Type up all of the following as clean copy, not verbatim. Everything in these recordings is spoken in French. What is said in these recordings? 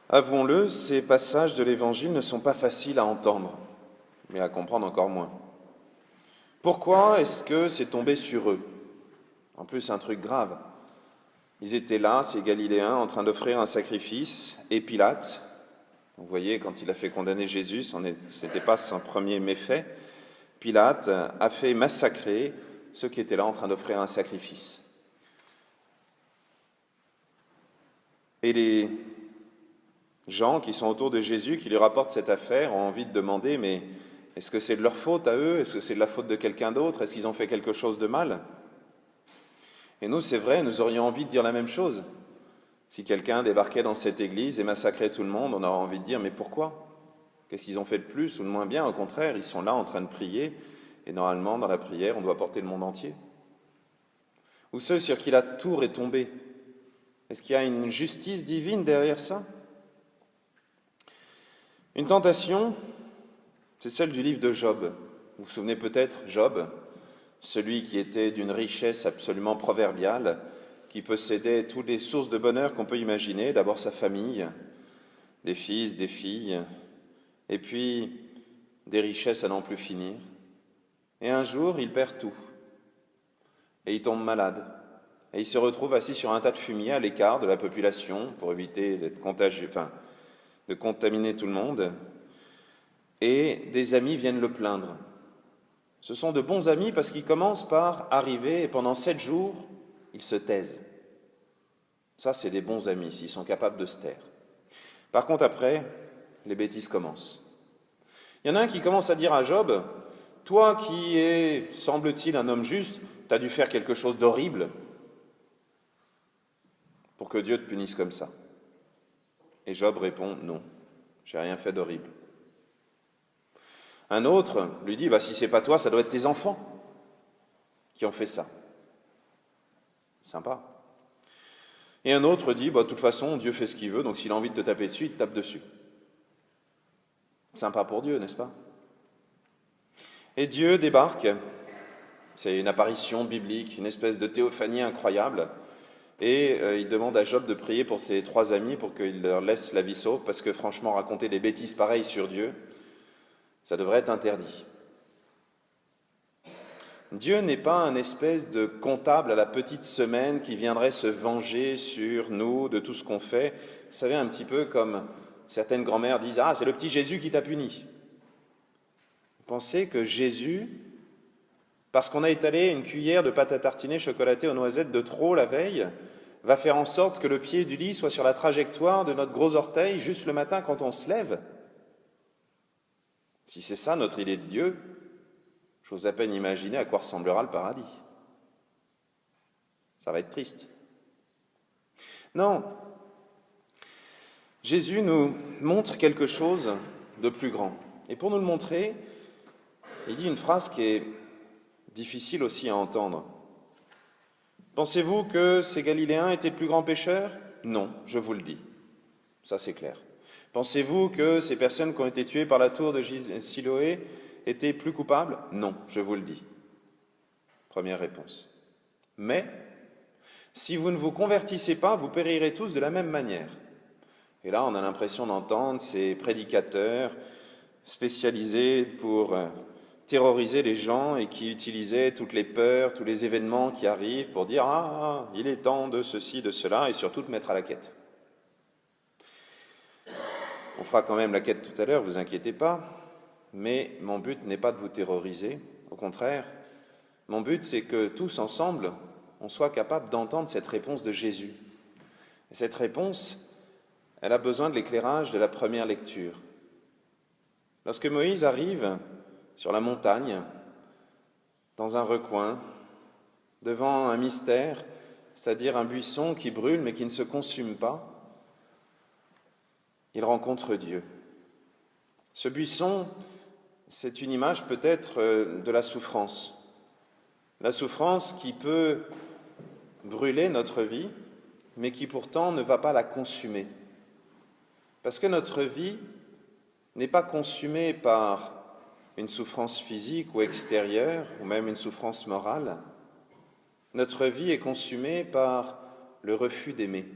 Avouons-le, ces passages de l'Évangile ne sont pas faciles à entendre, mais à comprendre encore moins. Pourquoi est-ce que c'est tombé sur eux? En plus, un truc grave. Ils étaient là, ces Galiléens, en train d'offrir un sacrifice, et Pilate, vous voyez, quand il a fait condamner Jésus, ce n'était pas son premier méfait, Pilate a fait massacrer ceux qui étaient là en train d'offrir un sacrifice. Et les gens qui sont autour de Jésus, qui lui rapportent cette affaire, ont envie de demander, mais est-ce que c'est de leur faute à eux? Est-ce que c'est de la faute de quelqu'un d'autre? Est-ce qu'ils ont fait quelque chose de mal? Et nous, c'est vrai, nous aurions envie de dire la même chose. Si quelqu'un débarquait dans cette église et massacrait tout le monde, on aurait envie de dire, mais pourquoi? Qu'est-ce qu'ils ont fait de plus ou de moins bien? Au contraire, ils sont là en train de prier, et normalement, dans la prière, on doit porter le monde entier. Ou ceux sur qui la tour est tombée. Est-ce qu'il y a une justice divine derrière ça? Une tentation, c'est celle du livre de Job. Vous vous souvenez peut-être, Job, celui qui était d'une richesse absolument proverbiale, qui possédait toutes les sources de bonheur qu'on peut imaginer, d'abord sa famille, des fils, des filles, et puis des richesses à n'en plus finir. Et un jour, il perd tout, et il tombe malade, et il se retrouve assis sur un tas de fumier à l'écart de la population pour éviter d'être contagieux, de contaminer tout le monde, et des amis viennent le plaindre. Ce sont de bons amis parce qu'ils commencent par arriver et pendant 7 jours, ils se taisent. Ça, c'est des bons amis, s'ils sont capables de se taire. Par contre, après, les bêtises commencent. Il y en a un qui commence à dire à Job, « Toi qui es, semble-t-il, un homme juste, tu as dû faire quelque chose d'horrible pour que Dieu te punisse comme ça. » Et Job répond, « Non, j'ai rien fait d'horrible. » Un autre lui dit, si c'est pas toi, ça doit être tes enfants qui ont fait ça. Sympa. Et un autre dit, de toute façon, Dieu fait ce qu'il veut, donc s'il a envie de te taper dessus, il te tape dessus. Sympa pour Dieu, n'est-ce pas? Et Dieu débarque, c'est une apparition biblique, une espèce de théophanie incroyable, et il demande à Job de prier pour ses 3 amis pour qu'il leur laisse la vie sauve, parce que franchement, raconter des bêtises pareilles sur Dieu, ça devrait être interdit. Dieu n'est pas un espèce de comptable à la petite semaine qui viendrait se venger sur nous de tout ce qu'on fait. Vous savez, un petit peu comme certaines grand-mères disent « Ah, c'est le petit Jésus qui t'a puni ». Vous pensez que Jésus, parce qu'on a étalé une cuillère de pâte à tartiner chocolatée aux noisettes de trop la veille, va faire en sorte que le pied du lit soit sur la trajectoire de notre gros orteil juste le matin quand on se lève? Si c'est ça notre idée de Dieu, j'ose à peine imaginer à quoi ressemblera le paradis. Ça va être triste. Non, Jésus nous montre quelque chose de plus grand. Et pour nous le montrer, il dit une phrase qui est difficile aussi à entendre. Pensez-vous que ces Galiléens étaient de plus grands pécheurs? Non, je vous le dis. Ça, c'est clair. Pensez-vous que ces personnes qui ont été tuées par la tour de Siloé étaient plus coupables? Non, je vous le dis. Première réponse. Mais, si vous ne vous convertissez pas, vous périrez tous de la même manière. Et là, on a l'impression d'entendre ces prédicateurs spécialisés pour terroriser les gens et qui utilisaient toutes les peurs, tous les événements qui arrivent pour dire « Ah, il est temps de ceci, de cela » et surtout de mettre à la quête. On fera quand même la quête tout à l'heure, vous inquiétez pas, mais mon but n'est pas de vous terroriser, au contraire, mon but c'est que tous ensemble, on soit capable d'entendre cette réponse de Jésus. Et cette réponse, elle a besoin de l'éclairage de la première lecture. Lorsque Moïse arrive sur la montagne, dans un recoin, devant un mystère, c'est-à-dire un buisson qui brûle mais qui ne se consume pas, il rencontre Dieu. Ce buisson, c'est une image peut-être de la souffrance. La souffrance qui peut brûler notre vie, mais qui pourtant ne va pas la consumer. Parce que notre vie n'est pas consumée par une souffrance physique ou extérieure, ou même une souffrance morale. Notre vie est consumée par le refus d'aimer.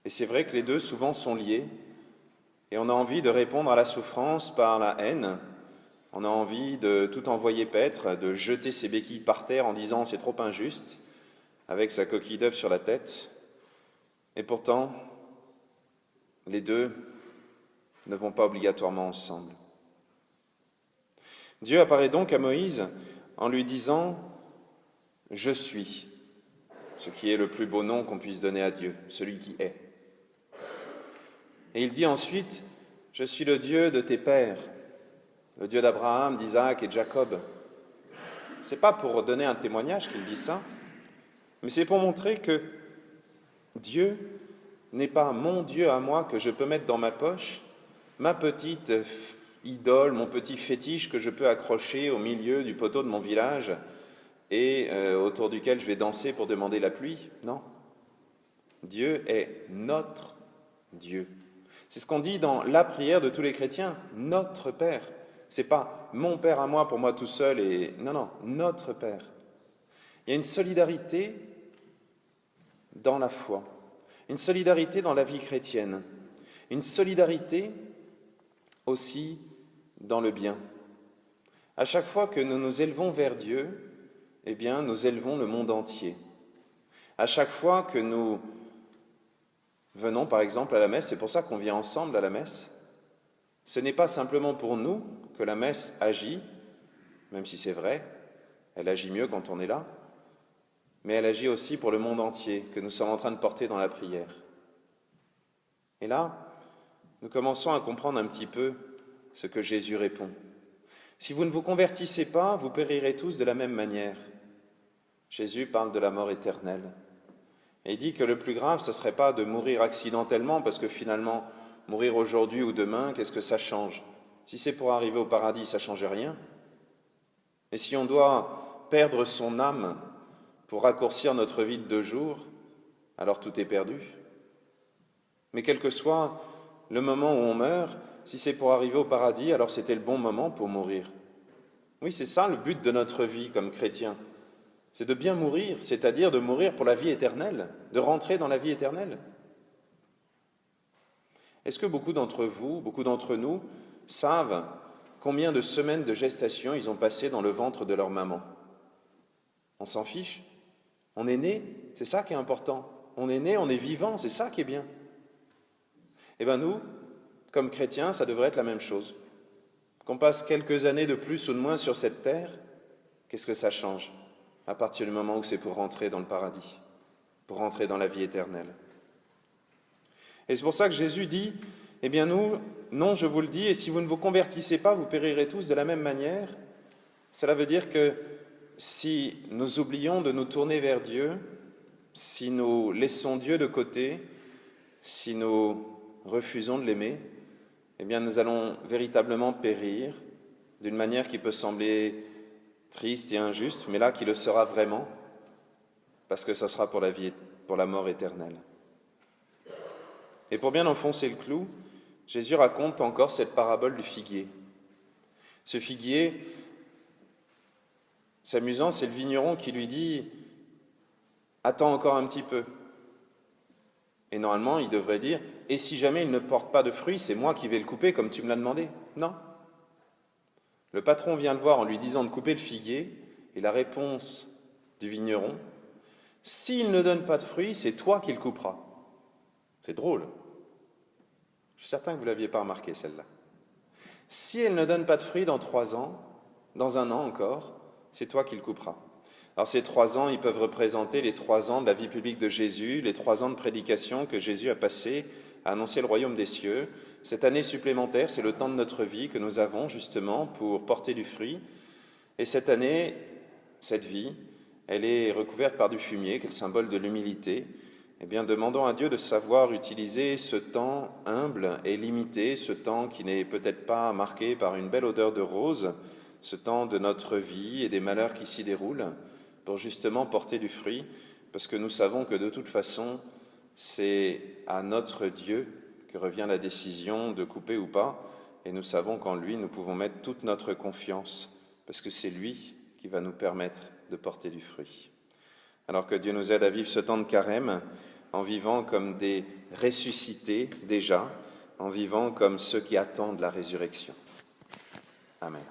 Et c'est vrai que les deux souvent sont liés, et on a envie de répondre à la souffrance par la haine, on a envie de tout envoyer paître, de jeter ses béquilles par terre en disant « c'est trop injuste », avec sa coquille d'œuf sur la tête. Et pourtant, les deux ne vont pas obligatoirement ensemble. Dieu apparaît donc à Moïse en lui disant « Je suis », ce qui est le plus beau nom qu'on puisse donner à Dieu, celui qui est. Et il dit ensuite « Je suis le Dieu de tes pères », le Dieu d'Abraham, d'Isaac et de Jacob. Ce n'est pas pour donner un témoignage qu'il dit ça, mais c'est pour montrer que Dieu n'est pas mon Dieu à moi que je peux mettre dans ma poche, ma petite idole, mon petit fétiche que je peux accrocher au milieu du poteau de mon village et autour duquel je vais danser pour demander la pluie. Non. Dieu est notre Dieu. C'est ce qu'on dit dans la prière de tous les chrétiens, notre Père. C'est pas mon Père à moi pour moi tout seul et non, notre Père. Il y a une solidarité dans la foi, une solidarité dans la vie chrétienne, une solidarité aussi dans le bien. À chaque fois que nous nous élevons vers Dieu, eh bien, nous élevons le monde entier. À chaque fois que nous venons, par exemple, à la messe, c'est pour ça qu'on vient ensemble à la messe, ce n'est pas simplement pour nous que la messe agit, même si c'est vrai, elle agit mieux quand on est là, mais elle agit aussi pour le monde entier que nous sommes en train de porter dans la prière. Et là, nous commençons à comprendre un petit peu ce que Jésus répond. Si vous ne vous convertissez pas, vous périrez tous de la même manière. Jésus parle de la mort éternelle. Et il dit que le plus grave, ce ne serait pas de mourir accidentellement, parce que finalement, mourir aujourd'hui ou demain, qu'est-ce que ça change? Si c'est pour arriver au paradis, ça ne change rien. Et si on doit perdre son âme pour raccourcir notre vie de 2 jours, alors tout est perdu. Mais quel que soit le moment où on meurt, si c'est pour arriver au paradis, alors c'était le bon moment pour mourir. Oui, c'est ça le but de notre vie comme chrétien. C'est de bien mourir, c'est-à-dire de mourir pour la vie éternelle, de rentrer dans la vie éternelle. Est-ce que beaucoup d'entre vous, beaucoup d'entre nous, savent combien de semaines de gestation ils ont passé dans le ventre de leur maman? On s'en fiche. On est né, c'est ça qui est important. On est né, on est vivant, c'est ça qui est bien. Eh bien nous, comme chrétiens, ça devrait être la même chose. Qu'on passe quelques années de plus ou de moins sur cette terre, qu'est-ce que ça change à partir du moment où c'est pour rentrer dans le paradis, pour rentrer dans la vie éternelle? Et c'est pour ça que Jésus dit, eh bien nous, non, je vous le dis, et si vous ne vous convertissez pas, vous périrez tous de la même manière. Cela veut dire que si nous oublions de nous tourner vers Dieu, si nous laissons Dieu de côté, si nous refusons de l'aimer, eh bien nous allons véritablement périr d'une manière qui peut sembler triste et injuste, mais là qui le sera vraiment, parce que ça sera pour la vie, pour la mort éternelle. Et pour bien enfoncer le clou, Jésus raconte encore cette parabole du figuier. Ce figuier, c'est amusant, c'est le vigneron qui lui dit « Attends encore un petit peu ». Et normalement, il devrait dire « Et si jamais il ne porte pas de fruits, c'est moi qui vais le couper comme tu me l'as demandé ». Non. Le patron vient le voir en lui disant de couper le figuier, et la réponse du vigneron « S'il ne donne pas de fruits, c'est toi qui le couperas ». C'est drôle. Je suis certain que vous ne l'aviez pas remarqué, celle-là. Si elle ne donne pas de fruits dans 3 ans, dans 1 an encore, c'est toi qui le couperas. Alors ces 3 ans, ils peuvent représenter les 3 ans de la vie publique de Jésus, les 3 ans de prédication que Jésus a passé à annoncer le royaume des cieux. Cette année supplémentaire, c'est le temps de notre vie que nous avons justement pour porter du fruit. Et cette année, cette vie, elle est recouverte par du fumier, qui est le symbole de l'humilité. Eh bien, demandons à Dieu de savoir utiliser ce temps humble et limité, ce temps qui n'est peut-être pas marqué par une belle odeur de rose, ce temps de notre vie et des malheurs qui s'y déroulent, pour justement porter du fruit, parce que nous savons que de toute façon, c'est à notre Dieu que revient la décision de couper ou pas, et nous savons qu'en lui, nous pouvons mettre toute notre confiance, parce que c'est lui qui va nous permettre de porter du fruit. Alors que Dieu nous aide à vivre ce temps de carême en vivant comme des ressuscités déjà, en vivant comme ceux qui attendent la résurrection. Amen.